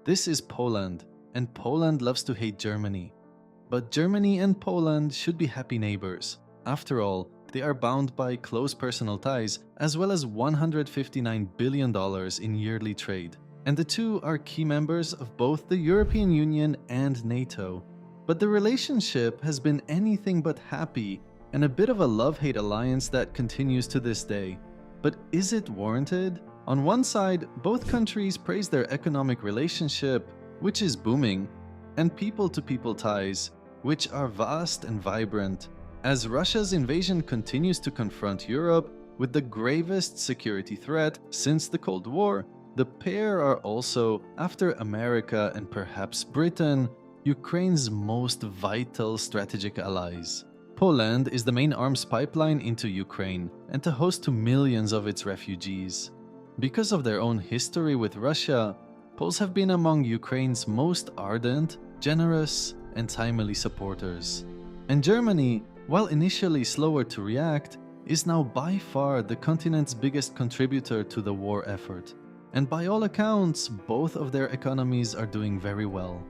This is Poland, and Poland loves to hate Germany. But Germany and Poland should be happy neighbors. After all, they are bound by close personal ties, as well as $159 billion in yearly trade. And the two are key members of both the European Union and NATO. But the relationship has been anything but happy, and a bit of a love-hate alliance that continues to this day. But is it warranted? On one side, both countries praise their economic relationship, which is booming, and people-to-people ties, which are vast and vibrant. As Russia's invasion continues to confront Europe with the gravest security threat since the Cold War, the pair are also, after America and perhaps Britain, Ukraine's most vital strategic allies. Poland is the main arms pipeline into Ukraine and a host to millions of its refugees. Because of their own history with Russia, Poles have been among Ukraine's most ardent, generous, and timely supporters. And Germany, while initially slower to react, is now by far the continent's biggest contributor to the war effort. And by all accounts, both of their economies are doing very well.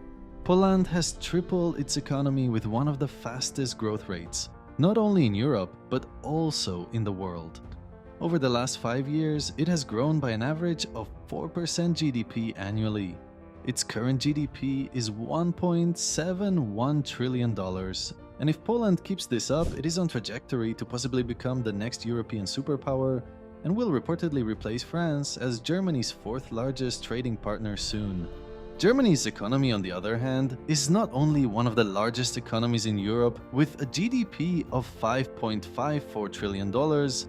Poland has tripled its economy with one of the fastest growth rates, not only in Europe, but also in the world. Over the last 5 years, it has grown by an average of 4% GDP annually. Its current GDP is $1.71 trillion, and if Poland keeps this up, it is on trajectory to possibly become the next European superpower and will reportedly replace France as Germany's fourth largest trading partner soon. Germany's economy, on the other hand, is not only one of the largest economies in Europe with a GDP of $5.54 trillion,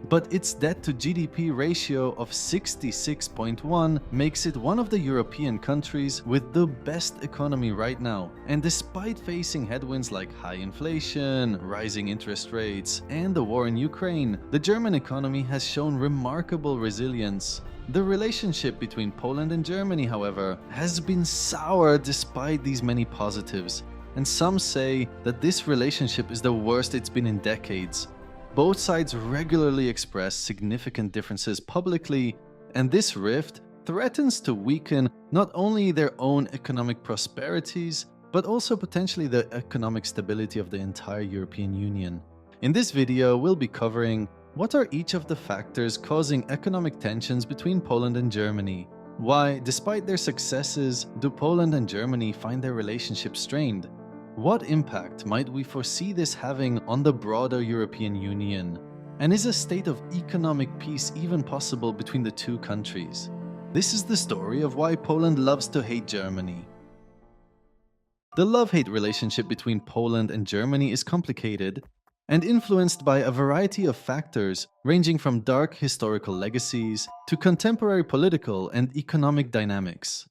but its debt-to-GDP ratio of 66.1 makes it one of the European countries with the best economy right now. And despite facing headwinds like high inflation, rising interest rates, and the war in Ukraine, the German economy has shown remarkable resilience. The relationship between Poland and Germany, however, has been sour despite these many positives, and some say that this relationship is the worst it's been in decades. Both sides regularly express significant differences publicly, and this rift threatens to weaken not only their own economic prosperities, but also potentially the economic stability of the entire European Union. In this video, we'll be covering what are each of the factors causing economic tensions between Poland and Germany? Why, despite their successes, do Poland and Germany find their relationship strained? What impact might we foresee this having on the broader European Union? And is a state of economic peace even possible between the two countries? This is the story of why Poland loves to hate Germany. The love-hate relationship between Poland and Germany is complicated and influenced by a variety of factors ranging from dark historical legacies to contemporary political and economic dynamics.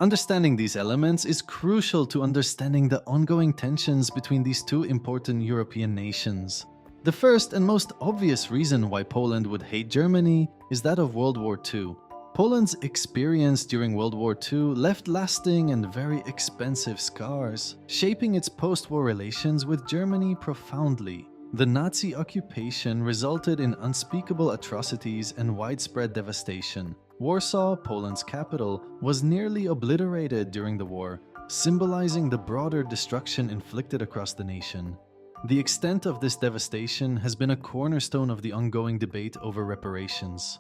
Understanding these elements is crucial to understanding the ongoing tensions between these two important European nations. The first and most obvious reason why Poland would hate Germany is that of World War II. Poland's experience during World War II left lasting and very expensive scars, shaping its post-war relations with Germany profoundly. The Nazi occupation resulted in unspeakable atrocities and widespread devastation. Warsaw, Poland's capital, was nearly obliterated during the war, symbolizing the broader destruction inflicted across the nation. The extent of this devastation has been a cornerstone of the ongoing debate over reparations.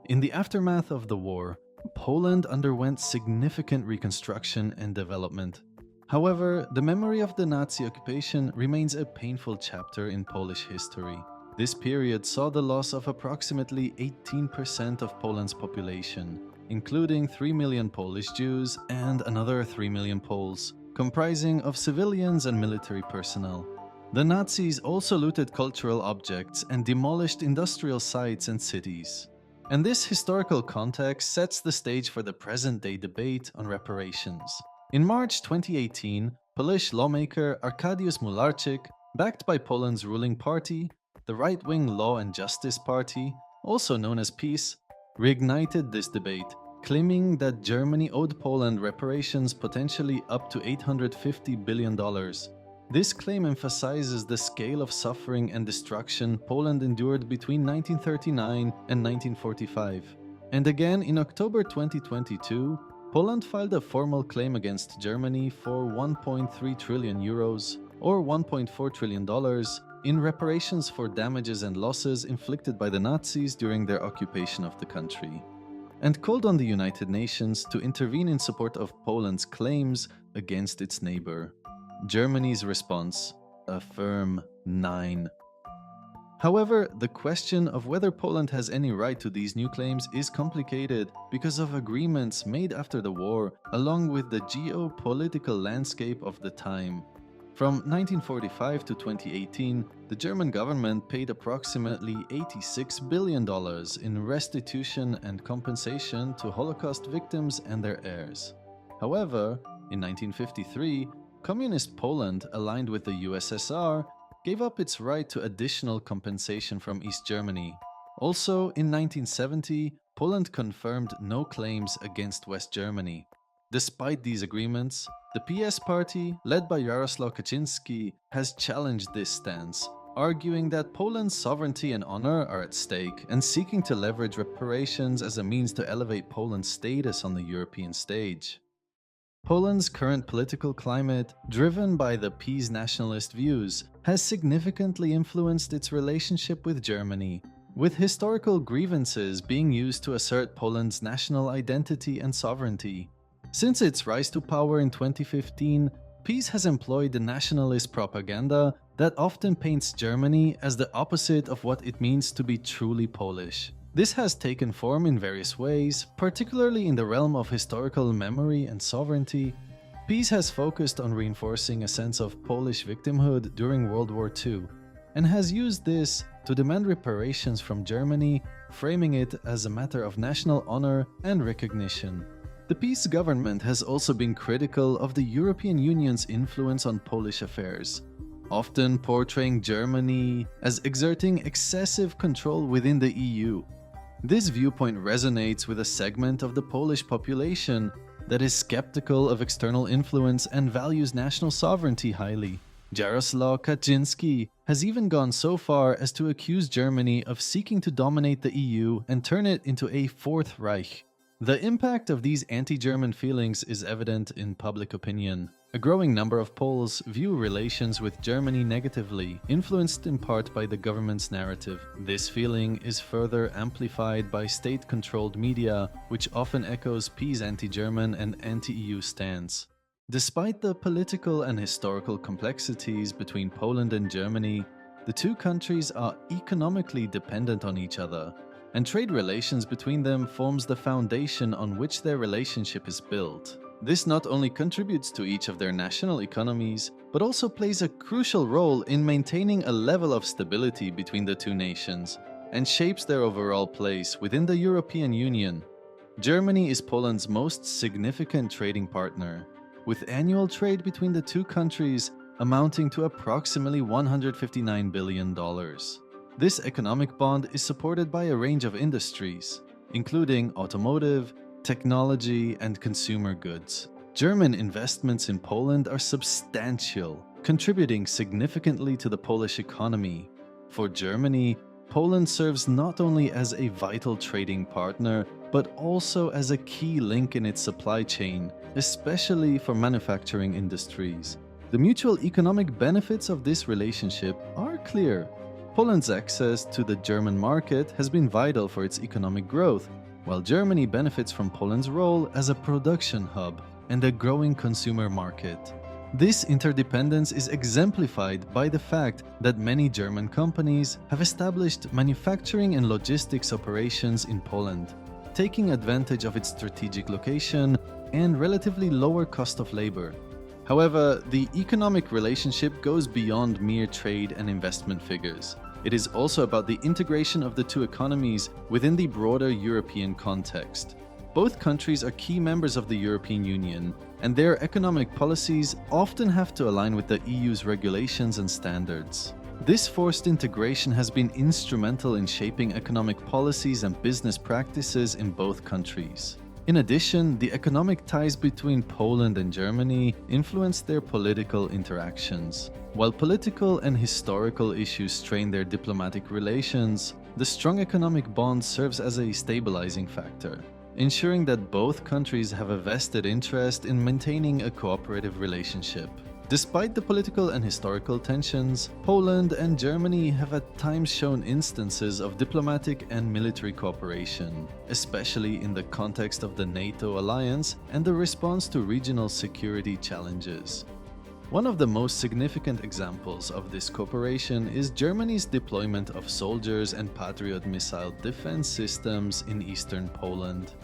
In the aftermath of the war, Poland underwent significant reconstruction and development. However, the memory of the Nazi occupation remains a painful chapter in Polish history. This period saw the loss of approximately 18% of Poland's population, including 3 million Polish Jews and another 3 million Poles, comprising of civilians and military personnel. The Nazis also looted cultural objects and demolished industrial sites and cities. And this historical context sets the stage for the present-day debate on reparations. In March 2018, Polish lawmaker Arkadiusz Mularczyk, backed by Poland's ruling party, the right-wing Law and Justice Party, also known as PiS, reignited this debate, claiming that Germany owed Poland reparations potentially up to $850 billion. This claim emphasizes the scale of suffering and destruction Poland endured between 1939 and 1945. And again, in October 2022, Poland filed a formal claim against Germany for 1.3 trillion euros or $1.4 trillion in reparations for damages and losses inflicted by the Nazis during their occupation of the country, and called on the United Nations to intervene in support of Poland's claims against its neighbor. Germany's response: a firm 9. However, the question of whether Poland has any right to these new claims is complicated because of agreements made after the war, along with the geopolitical landscape of the time. From 1945 to 2018, the German government paid approximately $86 billion in restitution and compensation to Holocaust victims and their heirs. However, in 1953, Communist Poland, aligned with the USSR, gave up its right to additional compensation from East Germany. Also, in 1970, Poland confirmed no claims against West Germany. Despite these agreements, the PS party, led by Jaroslaw Kaczynski, has challenged this stance, arguing that Poland's sovereignty and honor are at stake and seeking to leverage reparations as a means to elevate Poland's status on the European stage. Poland's current political climate, driven by the PiS nationalist views, has significantly influenced its relationship with Germany, with historical grievances being used to assert Poland's national identity and sovereignty. Since its rise to power in 2015, PiS has employed the nationalist propaganda that often paints Germany as the opposite of what it means to be truly Polish. This has taken form in various ways, particularly in the realm of historical memory and sovereignty. PiS has focused on reinforcing a sense of Polish victimhood during World War II, and has used this to demand reparations from Germany, framing it as a matter of national honor and recognition. The PiS government has also been critical of the European Union's influence on Polish affairs, often portraying Germany as exerting excessive control within the EU. This viewpoint resonates with a segment of the Polish population that is skeptical of external influence and values national sovereignty highly. Jaroslaw Kaczynski has even gone so far as to accuse Germany of seeking to dominate the EU and turn it into a Fourth Reich. The impact of these anti-German feelings is evident in public opinion. A growing number of Poles view relations with Germany negatively, influenced in part by the government's narrative. This feeling is further amplified by state-controlled media, which often echoes PiS anti-German and anti-EU stance. Despite the political and historical complexities between Poland and Germany, the two countries are economically dependent on each other, and trade relations between them forms the foundation on which their relationship is built. This not only contributes to each of their national economies, but also plays a crucial role in maintaining a level of stability between the two nations, and shapes their overall place within the European Union. Germany is Poland's most significant trading partner, with annual trade between the two countries amounting to approximately $159 billion. This economic bond is supported by a range of industries, including automotive, technology, and consumer goods. German investments in Poland are substantial, contributing significantly to the Polish economy. For Germany, Poland serves not only as a vital trading partner, but also as a key link in its supply chain, especially for manufacturing industries. The mutual economic benefits of this relationship are clear. Poland's access to the German market has been vital for its economic growth, while Germany benefits from Poland's role as a production hub and a growing consumer market. This interdependence is exemplified by the fact that many German companies have established manufacturing and logistics operations in Poland, taking advantage of its strategic location and relatively lower cost of labor. However, the economic relationship goes beyond mere trade and investment figures. It is also about the integration of the two economies within the broader European context. Both countries are key members of the European Union, and their economic policies often have to align with the EU's regulations and standards. This forced integration has been instrumental in shaping economic policies and business practices in both countries. In addition, the economic ties between Poland and Germany influenced their political interactions. While political and historical issues strain their diplomatic relations, the strong economic bond serves as a stabilizing factor. ensuring that both countries have a vested interest in maintaining a cooperative relationship. Despite the political and historical tensions, Poland and Germany have at times shown instances of diplomatic and military cooperation, especially in the context of the NATO alliance and the response to regional security challenges. One of the most significant examples of this cooperation is Germany's deployment of soldiers and Patriot missile defense systems in eastern Poland.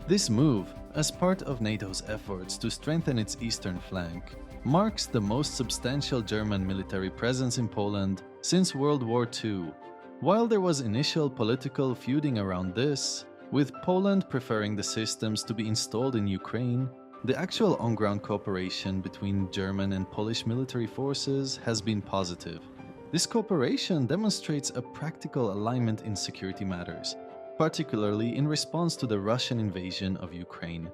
This move, as part of NATO's efforts to strengthen its eastern flank, marks the most substantial German military presence in Poland since World War II. While there was initial political feuding around this, with Poland preferring the systems to be installed in Ukraine, the actual on-ground cooperation between German and Polish military forces has been positive. This cooperation demonstrates a practical alignment in security matters, particularly in response to the Russian invasion of Ukraine.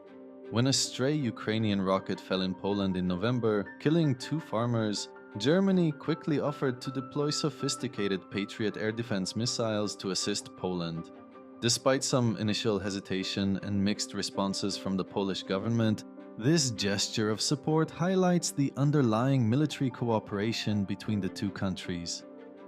When a stray Ukrainian rocket fell in Poland in November, killing 2 farmers, Germany quickly offered to deploy sophisticated Patriot air defense missiles to assist Poland. Despite some initial hesitation and mixed responses from the Polish government, this gesture of support highlights the underlying military cooperation between the two countries.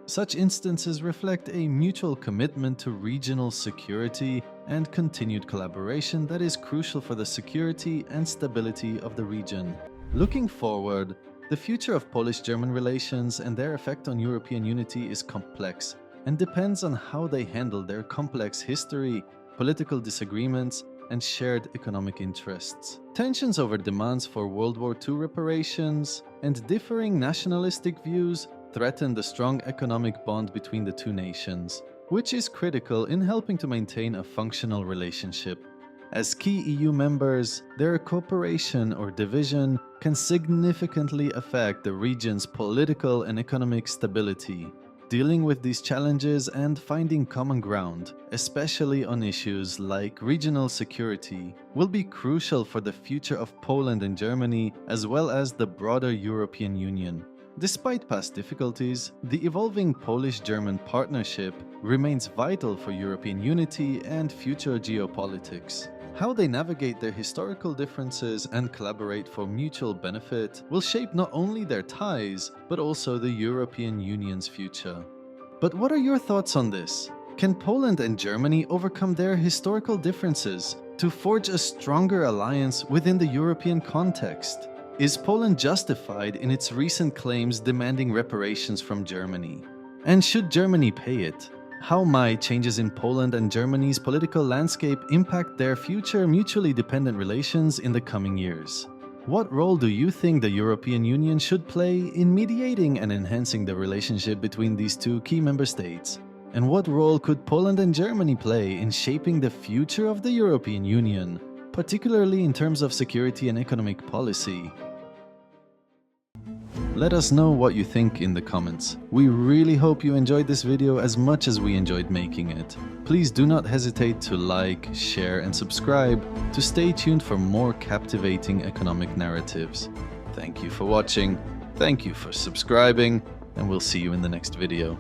Such instances reflect a mutual commitment to regional security and continued collaboration that is crucial for the security and stability of the region. Looking forward, the future of Polish-German relations and their effect on European unity is complex and depends on how they handle their complex history, political disagreements, and shared economic interests. Tensions over demands for World War II reparations and differing nationalistic views threaten the strong economic bond between the two nations, which is critical in helping to maintain a functional relationship. As key EU members, their cooperation or division can significantly affect the region's political and economic stability. Dealing with these challenges and finding common ground, especially on issues like regional security, will be crucial for the future of Poland and Germany as well as the broader European Union. Despite past difficulties, the evolving Polish-German partnership remains vital for European unity and future geopolitics. How they navigate their historical differences and collaborate for mutual benefit will shape not only their ties, but also the European Union's future. But what are your thoughts on this? Can Poland and Germany overcome their historical differences to forge a stronger alliance within the European context? Is Poland justified in its recent claims demanding reparations from Germany? And should Germany pay it? How might changes in Poland and Germany's political landscape impact their future mutually dependent relations in the coming years? What role do you think the European Union should play in mediating and enhancing the relationship between these two key member states? And what role could Poland and Germany play in shaping the future of the European Union, particularly in terms of security and economic policy? Let us know what you think in the comments. We really hope you enjoyed this video as much as we enjoyed making it. Please do not hesitate to like, share and subscribe to stay tuned for more captivating economic narratives. Thank you for watching, thank you for subscribing, and we'll see you in the next video.